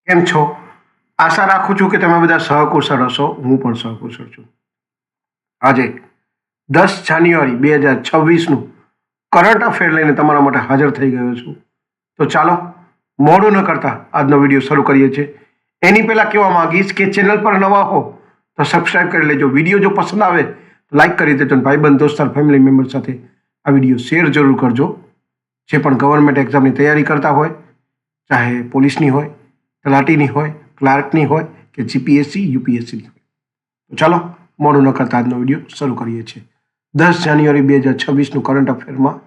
કેમ છો? આશા રાખું છું કે તમે બધા સહકુશળ હશો. હું પણ સહકુશળ છું. આજે 10 જાન્યુઆરી 2026નું કરંટ અફેર લઈને તમારા માટે હાજર થઈ ગયો છું. તો ચાલો મોડું ન કરતા આજનો વિડીયો શરૂ કરીએ છીએ. એની પહેલાં કહેવા માંગીશ કે ચેનલ પર નવા હો તો સબસ્ક્રાઈબ કરી લેજો. વિડીયો જો પસંદ આવે તો લાઈક કરી દેજો અને ભાઈબંધ દોસ્તાર ફેમિલી મેમ્બર સાથે આ વિડીયો શેર જરૂર કરજો. જે પણ ગવર્મેન્ટ એક્ઝામની તૈયારી કરતા હોય, ચાહે પોલીસની હોય, તલાટીની હોય, ક્લાર્કની હોય કે જીપીએસસી યુપીએસસીની હોય. તો ચાલો મોડું ન કરતા આજનો વિડીયો શરૂ કરીએ છીએ. 10 જાન્યુઆરી 2026નું કરંટ અફેરમાં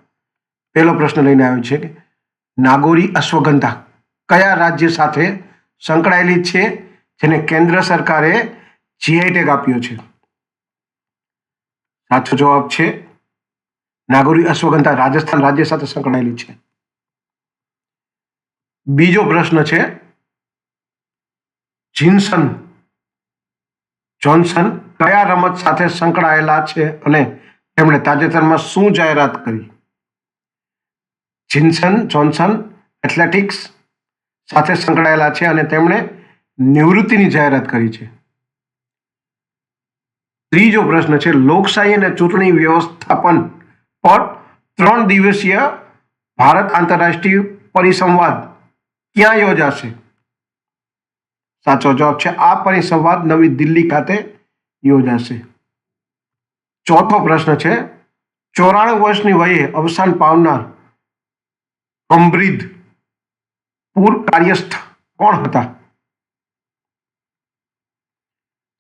પહેલો પ્રશ્ન લઈને આવ્યો છે કે નાગોરી અશ્વગંધા કયા રાજ્ય સાથે સંકળાયેલી છે જેને કેન્દ્ર સરકારે જીઆઈ ટેગ આપ્યો છે? સાચો જવાબ છે નાગોરી અશ્વગંધા રાજસ્થાન રાજ્ય સાથે સંકળાયેલી છે. બીજો પ્રશ્ન છે જોન્સન કયા રમત સાથે સંકળાયેલા છે અને તેમણે તાજેતરમાં શું જાહેરાત કરી? જોન્સન એથ્લેટિક્સ સાથે સંકળાયેલા છે અને તેમણે નિવૃત્તિની જાહેરાત કરી છે. ત્રીજો પ્રશ્ન છે લોકશાહી અને ચૂંટણી વ્યવસ્થાપન પર 3 દિવસીય ભારત આંતરરાષ્ટ્રીય પરિસંવાદ ક્યાં યોજાશે? સાચો જવાબ છે આ પરિસંવાદ નવી દિલ્હી ખાતે યોજાશે. ચોથો પ્રશ્ન છે 94 વર્ષની વયે અવસાન પામનાર કમ્બ્રિધ પૂર કાર્યસ્થ કોણ હતા?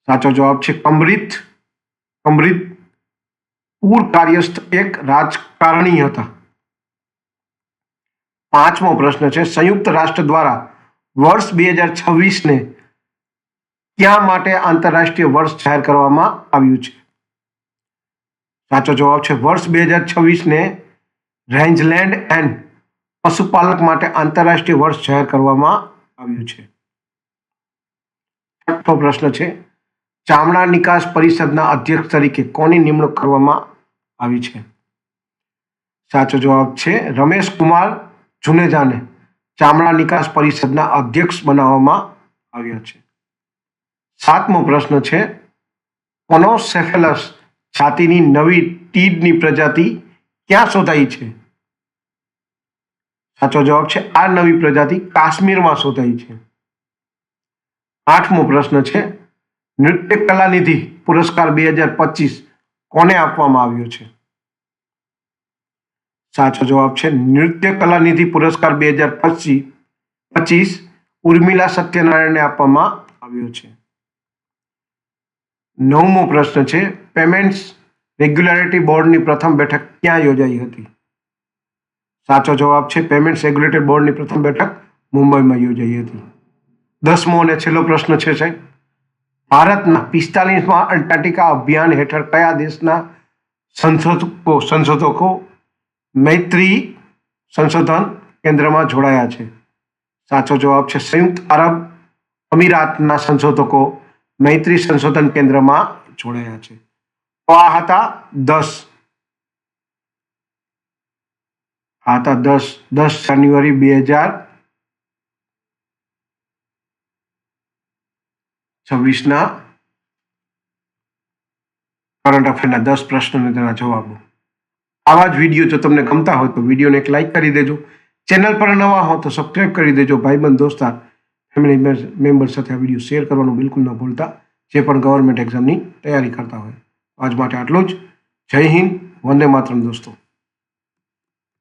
સાચો જવાબ છે કમ્બ્રિધ પૂર કાર્યસ્થ એક રાજકારણી હતા. પાંચમો પ્રશ્ન છે સંયુક્ત રાષ્ટ્ર દ્વારા વર્ષ 2026ને ક્યાં માટે આંતરરાષ્ટ્રીય વર્ષ જાહેર કરવામાં આવ્યું છે? સાચો જવાબ છે વર્ષ 2026ને રેન્જલેન્ડ એન્ડ પશુપાલક માટે આંતરરાષ્ટ્રીય વર્ષ જાહેર કરવામાં આવ્યું છે. છઠ્ઠો પ્રશ્ન છે ચામડા નિકાસ પરિષદના અધ્યક્ષ તરીકે કોની નિમણૂક કરવામાં આવી છે? સાચો જવાબ છે રમેશ કુમાર જુનેજાને ચામડા નિકાસ પરિષદના અધ્યક્ષ બનાવવામાં આવ્યા છે. સાતમો પ્રશ્ન છે કોનોસેફેલસ જાતિની નવી તીડની પ્રજાતિ ક્યાં શોધાઈ છે? સાચો જવાબ છે આ નવી પ્રજાતિ કાશ્મીરમાં શોધાઈ છે. આઠમો પ્રશ્ન છે નૃત્ય કલાનિધિ પુરસ્કાર 2025 કોને આપવામાં આવ્યો છે? સાચો જવાબ છે નૃત્ય કલાનિધિ પુરસ્કાર 2025 ઉર્મિલા સત્યનારાયણને આપવામાં આવ્યો છે. નવમો પ્રશ્ન છે પેમેન્ટ્સ રેગ્યુલેટરી બોર્ડની પ્રથમ બેઠક ક્યાં યોજાઈ હતી? સાચો જવાબ છે પેમેન્ટ્સ રેગ્યુલેટરી બોર્ડની પ્રથમ બેઠક મુંબઈમાં યોજાઈ હતી. 10મો અને છેલ્લો પ્રશ્ન છે સાહેબ ભારતના 45મા અંટાર્કટિકા અભિયાન હેઠળ કયા દેશના સંશોધકો મૈત્રી સંશોધન કેન્દ્રમાં જોડાયા છે? સાચો જવાબ છે સંયુક્ત અરબ અમીરાતના સંશોધકો મૈત્રી સંશોધન કેન્દ્રમાં જોડાયા છે. તો આ હતા 10 જાન્યુઆરી 2026ના કરંટ અફેરના 10 પ્રશ્નો અને તેના જવાબો. આવા જ વિડીયો જો તમને ગમતા હોય તો વિડીયોને એક લાઈક કરી દેજો. ચેનલ પર નવા હો તો સબસ્ક્રાઈબ કરી દેજો. ભાઈબંધ દોસ્તાર ફેમિલી મેમ્બર સાથે આ વિડીયો શેર કરવાનું બિલકુલ ન ભૂલતા જે પણ ગવર્મેન્ટ એક્ઝામની તૈયારી કરતા હોય. આજ માટે આટલું જ. જય હિન્દ, વંદે માતરમ દોસ્તો.